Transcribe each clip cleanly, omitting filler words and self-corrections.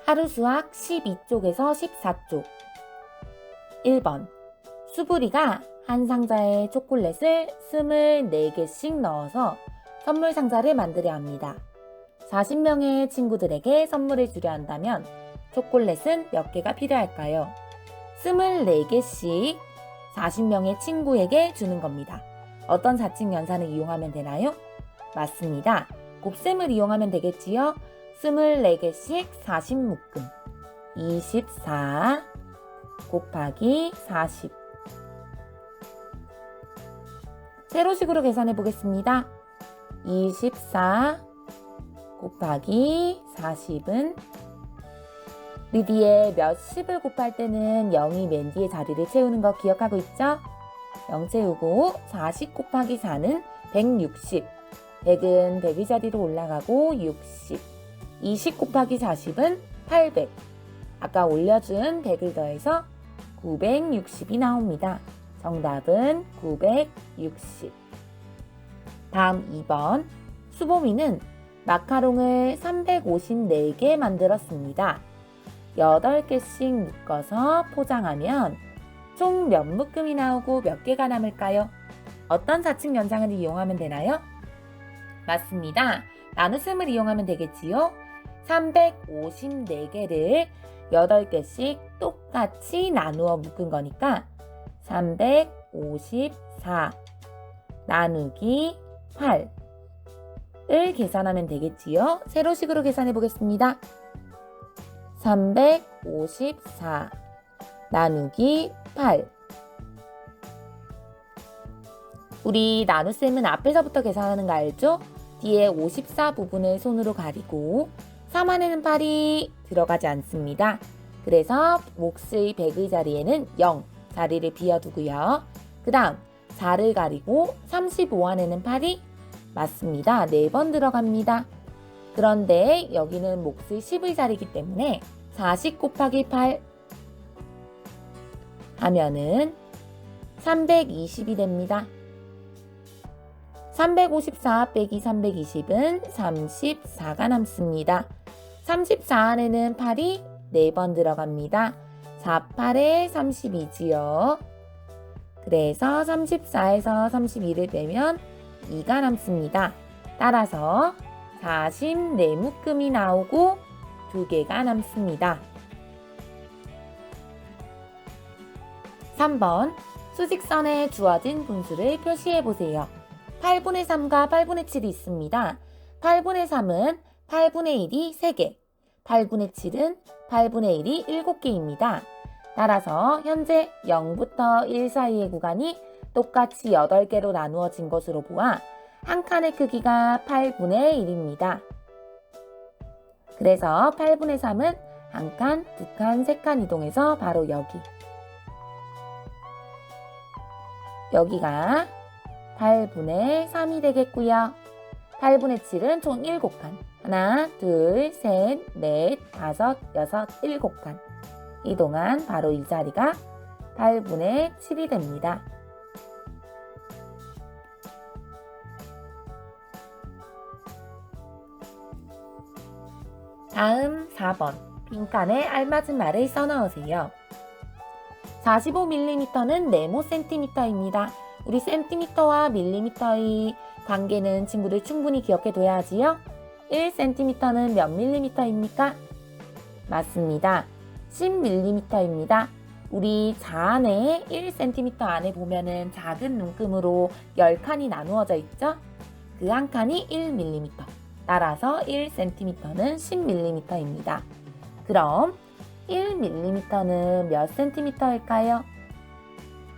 하루 수학 12쪽에서 14쪽. 1번. 수부리가 한 상자에 초콜릿을 24개씩 넣어서 선물 상자를 만들어야 합니다. 40명의 친구들에게 선물을 주려 한다면 초콜릿은 몇 개가 필요할까요? 24개씩 40명의 친구에게 주는 겁니다. 어떤 사칙 연산을 이용하면 되나요? 맞습니다. 곱셈을 이용하면 되겠지요? 24개씩 40묶음 24 곱하기 40. 세로식으로 계산해 보겠습니다. 24 곱하기 40은 우리 뒤에 몇십을 곱할 때는 0이 맨 뒤에 자리를 채우는 거 기억하고 있죠? 0 채우고 40 곱하기 4는 160. 100은 100의 자리로 올라가고 60. 20 곱하기 40은 800. 아까 올려준 100을 더해서 960이 나옵니다. 정답은 960. 다음 2번. 수보미는 마카롱을 354개 만들었습니다. 8개씩 묶어서 포장하면 총 몇 묶음이 나오고 몇 개가 남을까요? 어떤 사칙 연산을 이용하면 되나요? 맞습니다. 나눗셈을 이용하면 되겠지요? 354개를 8개씩 똑같이 나누어 묶은 거니까 354 나누기 8을 계산하면 되겠지요? 세로식으로 계산해 보겠습니다. 354 나누기 8. 우리 나눗셈은 앞에서부터 계산하는 거 알죠? 뒤에 54 부분을 손으로 가리고 3 안에는 8이 들어가지 않습니다. 그래서 몫의 100의 자리에는 0 자리를 비워두고요. 그 다음 4를 가리고 35 안에는 8이 맞습니다. 4번 들어갑니다. 그런데 여기는 몫의 10의 자리이기 때문에 40 곱하기 8 하면은 320이 됩니다. 354 빼기 320은 34가 남습니다. 34 안에는 8이 4번 들어갑니다. 4, 8에 32지요. 그래서 34에서 32를 빼면 2가 남습니다. 따라서 44묶음이 나오고 2개가 남습니다. 3번. 수직선에 주어진 분수를 표시해 보세요. 8분의 3과 8분의 7이 있습니다. 8분의 3은 8분의 1이 3개, 8분의 7은 8분의 1이 7개입니다. 따라서 현재 0부터 1 사이의 구간이 똑같이 8개로 나누어진 것으로 보아 한 칸의 크기가 8분의 1입니다. 그래서 8분의 3은 한 칸, 두 칸, 세 칸 이동해서 바로 여기가 8분의 3이 되겠고요. 8분의 7은 총 7칸. 하나, 둘, 셋, 넷, 다섯, 여섯, 7칸. 이동한 바로 이 자리가 8분의 7이 됩니다. 다음 4번. 빈칸에 알맞은 말을 써넣으세요. 45mm는 네모 센티미터입니다. 우리 센티미터와 밀리미터의 관계는 친구들 충분히 기억해둬야 하지요? 1cm는 몇 밀리미터입니까? 맞습니다. 10mm입니다. 우리 자안에 1cm 안에 보면은 작은 눈금으로 10칸이 나누어져 있죠? 그 한 칸이 1mm. 따라서 1cm는 10mm입니다. 그럼 1mm는 몇 cm일까요?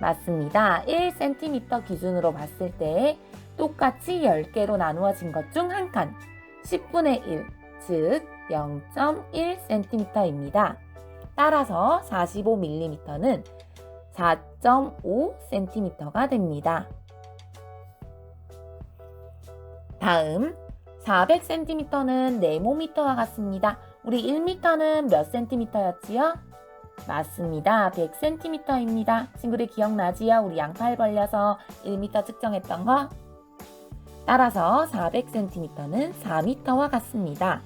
맞습니다. 1cm 기준으로 봤을 때 똑같이 10개로 나누어진 것 중 한 칸, 10분의 1, 즉 0.1cm입니다. 따라서 45mm는 4.5cm가 됩니다. 다음 400cm는 네모미터와 같습니다. 우리 1m는 몇 cm였지요? 맞습니다. 100cm입니다. 친구들 기억나지요? 우리 양팔 벌려서 1m 측정했던 거? 따라서 400cm는 4m와 같습니다.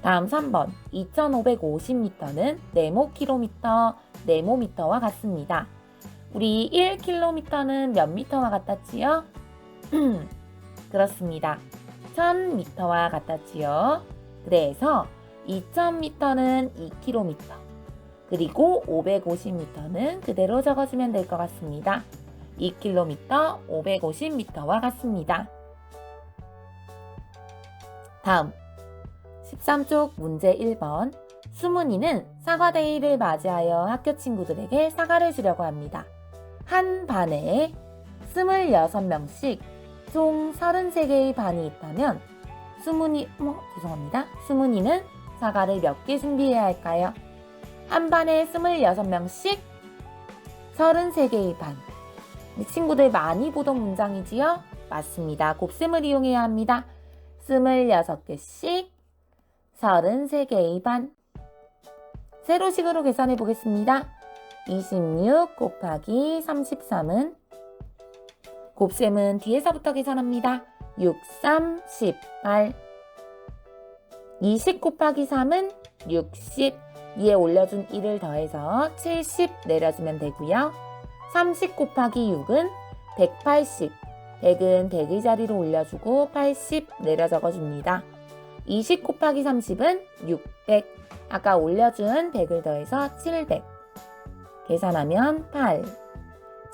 다음 3번 2550m는 네모킬로미터, 네모미터와 같습니다. 우리 1km는 몇 미터와 같았지요? 그렇습니다. 1000m와 같았지요. 그래서 2000m는 2km, 그리고 550m는 그대로 적어주면 될 것 같습니다. 2km, 550m와 같습니다. 다음 13쪽 문제 1번. 수문이는 사과데이를 맞이하여 학교 친구들에게 사과를 주려고 합니다. 한 반에 26명씩 총 33개의 반이 있다면 수문이는 사과를 몇 개 준비해야 할까요? 한 반에 26명씩 33개의 반. 친구들 많이 보던 문장이지요? 맞습니다. 곱셈을 이용해야 합니다. 26개씩 33개의 반. 세로식으로 계산해 보겠습니다. 26 곱하기 33은 곱셈은 뒤에서부터 계산합니다. 6, 3, 18. 20 곱하기 3은 60. 위에 올려준 1을 더해서 70 내려주면 되고요. 30 곱하기 6은 180. 100은 100의 자리로 올려주고 80 내려 적어줍니다. 20 곱하기 30은 600. 아까 올려준 100을 더해서 700. 계산하면 8.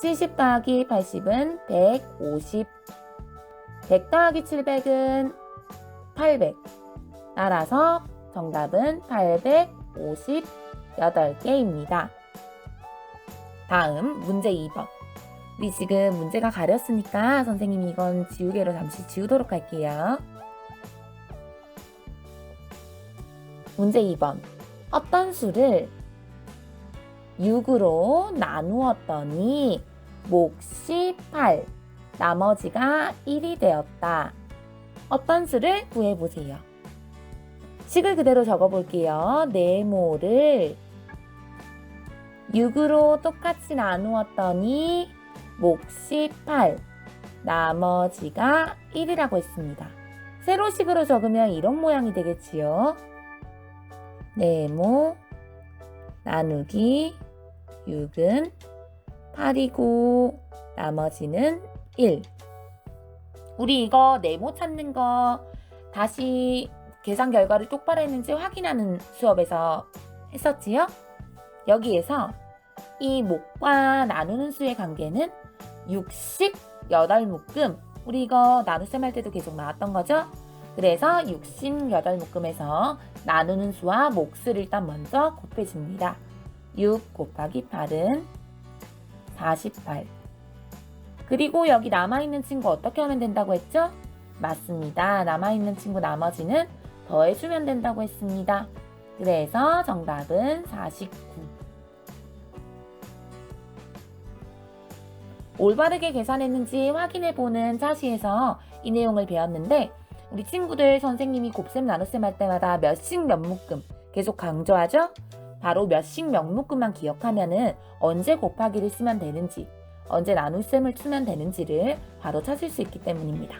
70 더하기 80은 150. 100 더하기 700은 800. 따라서 정답은 858개입니다. 다음 문제 2번. 우리 지금 문제가 가렸으니까 선생님이 이건 지우개로 잠시 지우도록 할게요. 문제 2번. 어떤 수를 6으로 나누었더니 몫이 8, 나머지가 1이 되었다. 어떤 수를 구해보세요. 식을 그대로 적어볼게요. 네모를 6으로 똑같이 나누었더니 몫이 8, 나머지가 1이라고 했습니다. 세로식으로 적으면 이런 모양이 되겠지요. 네모 나누기 6은 8이고 나머지는 1. 우리 이거 네모 찾는 거 다시 계산 결과를 똑바로 했는지 확인하는 수업에서 했었지요? 여기에서 이 목과 나누는 수의 관계는 68묶음. 우리 이거 나눗셈 할 때도 계속 나왔던 거죠? 그래서 68묶음에서 나누는 수와 몫을 일단 먼저 곱해줍니다. 6 곱하기 8은 48. 그리고 여기 남아있는 친구 어떻게 하면 된다고 했죠? 맞습니다. 남아있는 친구 나머지는 더해주면 된다고 했습니다. 그래서 정답은 49. 올바르게 계산했는지 확인해보는 차시에서 이 내용을 배웠는데 우리 친구들 선생님이 곱셈 나눗셈 할 때마다 몇씩 몇 묶음 계속 강조하죠? 바로 몇씩 몇 묶음만 기억하면은 언제 곱하기를 쓰면 되는지 언제 나눗셈을 쓰면 되는지를 바로 찾을 수 있기 때문입니다.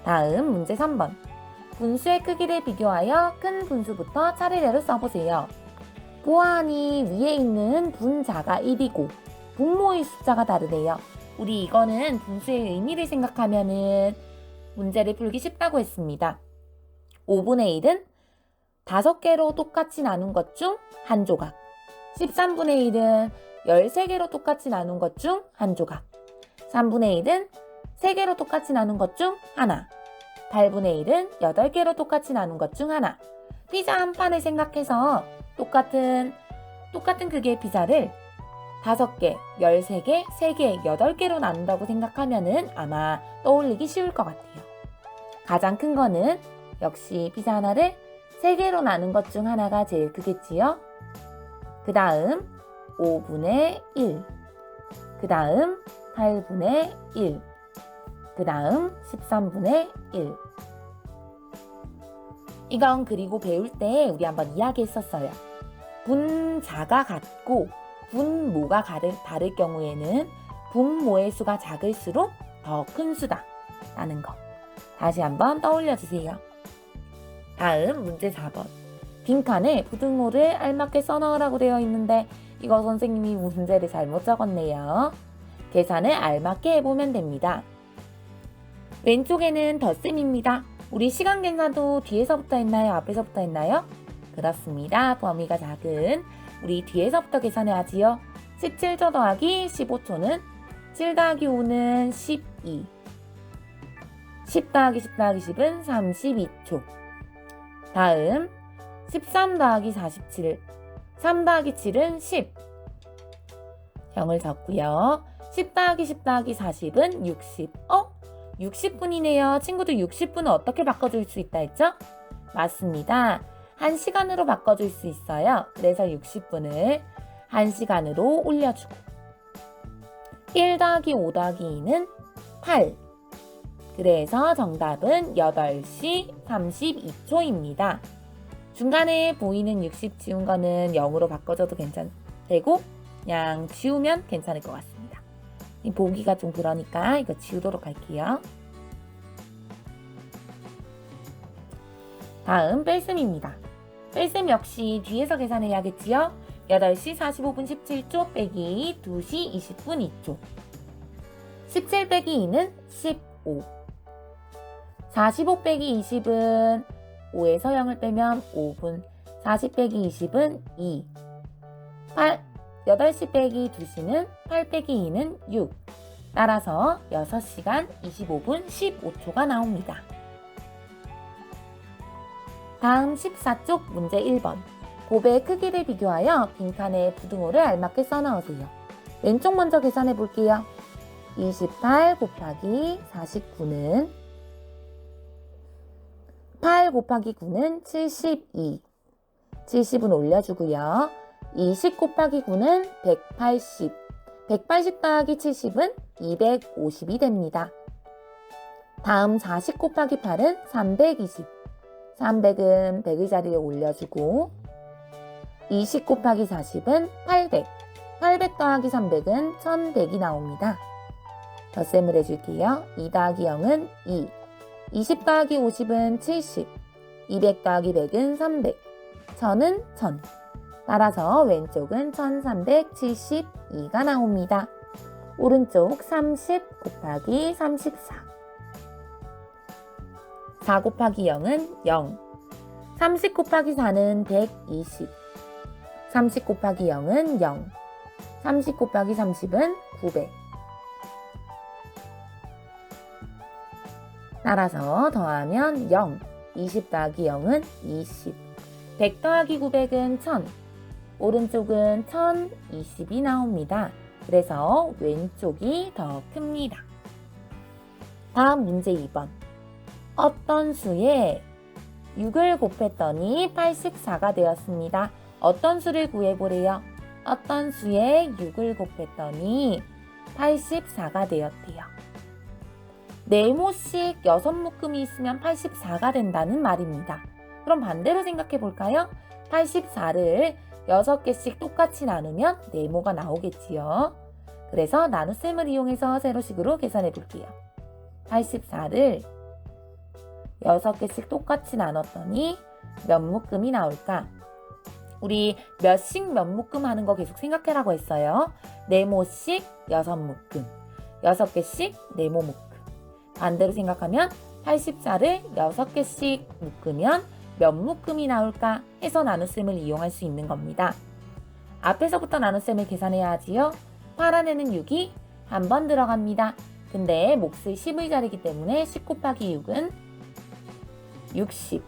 다음 문제 3번. 분수의 크기를 비교하여 큰 분수부터 차례대로 써보세요. 보아하니 위에 있는 분자가 1이고 분모의 숫자가 다르대요. 우리 이거는 분수의 의미를 생각하면은 문제를 풀기 쉽다고 했습니다. 5분의 1은 5개로 똑같이 나눈 것 중 한 조각. 13분의 1은 13개로 똑같이 나눈 것 중 한 조각. 3분의 1은 3개로 똑같이 나눈 것 중 하나. 8분의 1은 8개로 똑같이 나눈 것 중 하나. 피자 한 판을 생각해서 똑같은 크기의 피자를 5개, 13개, 3개, 8개로 나눈다고 생각하면은 아마 떠올리기 쉬울 것 같아요. 가장 큰 거는 역시 피자 하나를 3개로 나눈 것 중 하나가 제일 크겠지요. 그 다음 5분의 1, 그 다음 8분의 1, 그 다음 13분의 1. 이건 그리고 배울 때 우리 한번 이야기했었어요. 분자가 같고 분모가 다를 경우에는 분모의 수가 작을수록 더 큰 수다 라는 거 다시 한번 떠올려 주세요. 다음 문제 4번. 빈칸에 부등호를 알맞게 써넣으라고 되어 있는데 이거 선생님이 문제를 잘못 적었네요. 계산을 알맞게 해보면 됩니다. 왼쪽에는 덧셈입니다. 우리 시간 계산도 뒤에서부터 했나요? 앞에서부터 했나요? 그렇습니다. 범위가 작은 우리 뒤에서부터 계산해야지요. 17초 더하기 15초는 7 더하기 5는 12. 10 더하기 10 더하기 10은 32초. 다음 13 더하기 47. 3 더하기 7은 10. 0을 적고요. 10 더하기 10 더하기 40은 60. 60분이네요. 친구들 60분은 어떻게 바꿔줄 수 있다 했죠? 맞습니다. 1시간으로 바꿔줄 수 있어요. 그래서 60분을 1시간으로 올려주고 1 더하기 5 더하기 2는 8. 그래서 정답은 8시 32초입니다. 중간에 보이는 60 지운 거는 0으로 바꿔줘도 되고 그냥 지우면 괜찮을 것 같습니다. 보기가 좀 그러니까 이거 지우도록 할게요. 다음 뺄셈입니다. 뺄셈 역시 뒤에서 계산해야겠지요? 8시 45분 17초 빼기 2시 20분 2초. 17 빼기 2는 15. 45 빼기 20은 5에서 0을 빼면 5분. 40 빼기 20은 2. 8시 빼기 2시는 8 빼기 2는 6. 따라서 6시간 25분 15초가 나옵니다. 다음 14쪽 문제 1번. 곱의 크기를 비교하여 빈칸에 부등호를 알맞게 써넣으세요. 왼쪽 먼저 계산해 볼게요. 28 곱하기 49는 8 곱하기 9는 72. 70은 올려주고요. 20 곱하기 9는 180. 180 더하기 70은 250이 됩니다. 다음 40 곱하기 8은 320. 300은 100의 자리에 올려주고 20 곱하기 40은 800. 800 더하기 300은 1100이 나옵니다. 덧셈을 해줄게요. 2 더하기 0은 2. 20 더하기 50은 70. 200 더하기 100은 300. 1000은 1000. 따라서 왼쪽은 1372가 나옵니다. 오른쪽 30 곱하기 34. 4 곱하기 0은 0. 30 곱하기 4는 120. 30 곱하기 0은 0. 30 곱하기 30은 900. 따라서 더하면 0. 20 더하기 0은 20. 100 더하기 900은 1000. 오른쪽은 1020이 나옵니다. 그래서 왼쪽이 더 큽니다. 다음 문제 2번. 어떤 수에 6을 곱했더니 84가 되었습니다. 어떤 수를 구해보래요? 어떤 수에 6을 곱했더니 84가 되었대요. 네모씩 6묶음이 있으면 84가 된다는 말입니다. 그럼 반대로 생각해 볼까요? 84를 6개씩 똑같이 나누면 네모가 나오겠지요. 그래서 나눗셈을 이용해서 세로식으로 계산해 볼게요. 84를 6개씩 똑같이 나눴더니 몇 묶음이 나올까? 우리 몇씩 몇 묶음 하는 거 계속 생각해라고 했어요. 네모씩 6묶음, 6개씩 네모 묶음. 반대로 생각하면 84를 6개씩 묶으면 몇 묶음이 나올까 해서 나눗셈을 이용할 수 있는 겁니다. 앞에서부터 나눗셈을 계산해야 하지요. 8 안에는 6이 한 번 들어갑니다. 근데 몫의 10의 자리이기 때문에 10 곱하기 6은 60.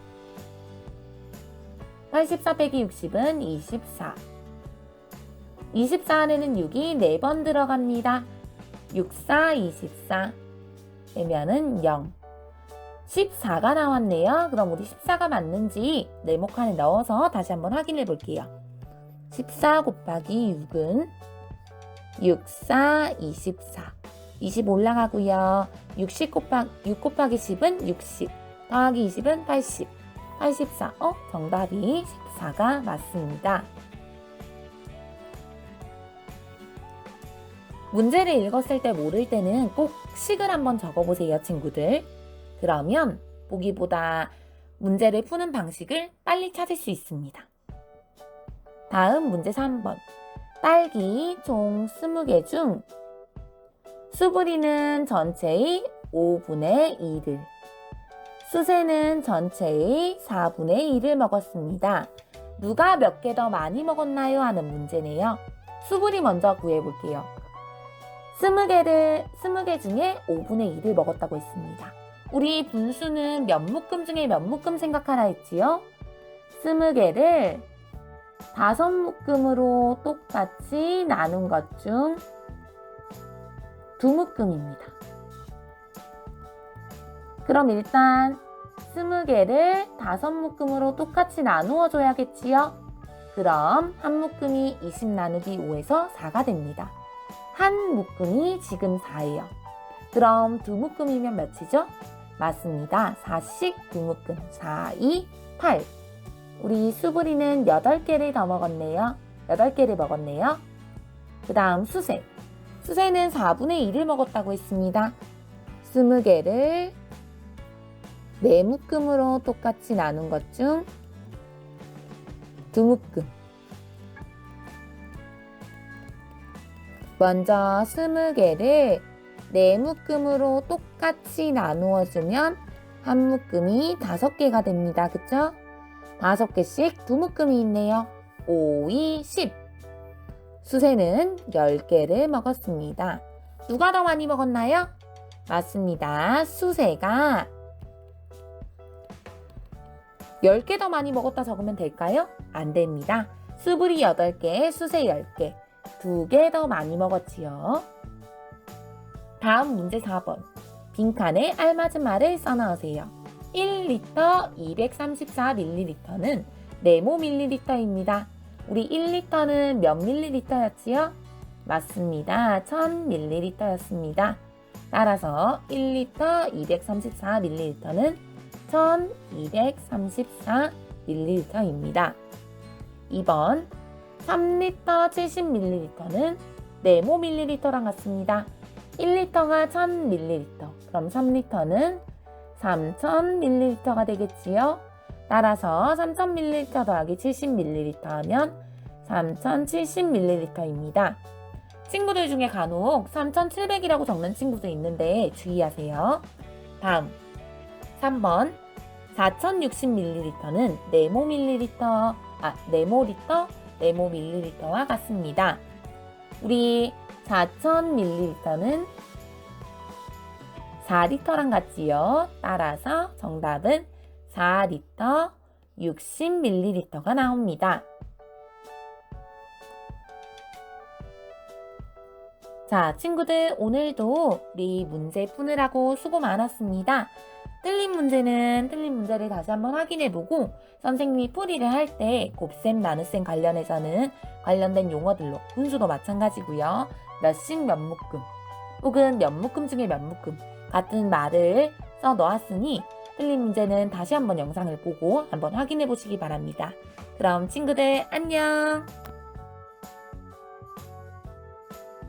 84 빼기 60은 24. 24 안에는 6이 4번 들어갑니다. 6, 4, 24. 빼면은 0. 14가 나왔네요. 그럼 우리 14가 맞는지 네모칸에 넣어서 다시 한번 확인해 볼게요. 14 곱하기 6은 6, 4, 24. 20 올라가고요. 6 곱하기 10은 60. 더하기 20은 80. 84. 정답이 14가 맞습니다. 문제를 읽었을 때 모를 때는 꼭 식을 한번 적어보세요, 친구들. 그러면 보기보다 문제를 푸는 방식을 빨리 찾을 수 있습니다. 다음 문제 3번. 딸기 총 20개 중 수부리는 전체의 5분의 1을, 수세는 전체의 4분의 1을 먹었습니다. 누가 몇 개 더 많이 먹었나요? 하는 문제네요. 수부리 먼저 구해볼게요. 20개 중에 5분의 1을 먹었다고 했습니다. 우리 분수는 몇 묶음 중에 몇 묶음 생각하라 했지요? 20개를 5묶음으로 똑같이 나눈 것 중 2묶음입니다. 그럼 일단 20개를 5묶음으로 똑같이 나누어 줘야겠지요? 그럼 한 묶음이 20 나누기 5에서 4가 됩니다. 한 묶음이 지금 4예요. 그럼 2묶음이면 몇이죠? 맞습니다. 4씩 2묶음. 4, 2, 8. 우리 수부리는 8개를 더 먹었네요. 8개를 먹었네요. 그 다음 수세. 수세는 4분의 1을 먹었다고 했습니다. 20개를 4묶음으로 똑같이 나눈 것 중 2묶음. 먼저 20개를 4묶음으로 똑같이 나누어 주면 한 묶음이 5개가 됩니다. 그쵸? 5개씩 2묶음이 있네요. 5, 2, 10. 수세는 10개를 먹었습니다. 누가 더 많이 먹었나요? 맞습니다. 수세가 10개 더 많이 먹었다 적으면 될까요? 안 됩니다. 수부리 8개, 수세 10개. 2개 더 많이 먹었지요. 다음 문제 4번. 빈칸에 알맞은 말을 써넣으세요. 1리터 234ml는 네모밀리리터입니다. 우리 1리터는 몇 밀리리터였지요? 맞습니다. 1000ml였습니다. 따라서 1리터 234ml는 1234ml입니다. 2번 3리터 70ml는 네모밀리리터랑 같습니다. 1리터가 1000ml, 그럼 3리터는 3000ml가 되겠지요? 따라서 3000ml 더하기 70ml 하면 3070ml입니다. 친구들 중에 간혹 3700이라고 적는 친구도 있는데 주의하세요. 다음 3번 4060ml는 네모밀리리터와 같습니다. 우리 4000ml는 4리터랑 같지요. 따라서 정답은 4리터 60ml가 나옵니다. 자, 친구들 오늘도 우리 문제 푸느라고 수고 많았습니다. 틀린 문제를 다시 한번 확인해보고 선생님이 풀이를 할 때 곱셈, 나눗셈 관련해서는 관련된 용어들로 분수도 마찬가지고요. 몇씩 몇 묶음 혹은 몇 묶음 중에 몇 묶음 같은 말을 써 놓았으니 틀린 문제는 다시 한번 영상을 보고 한번 확인해 보시기 바랍니다. 그럼 친구들 안녕!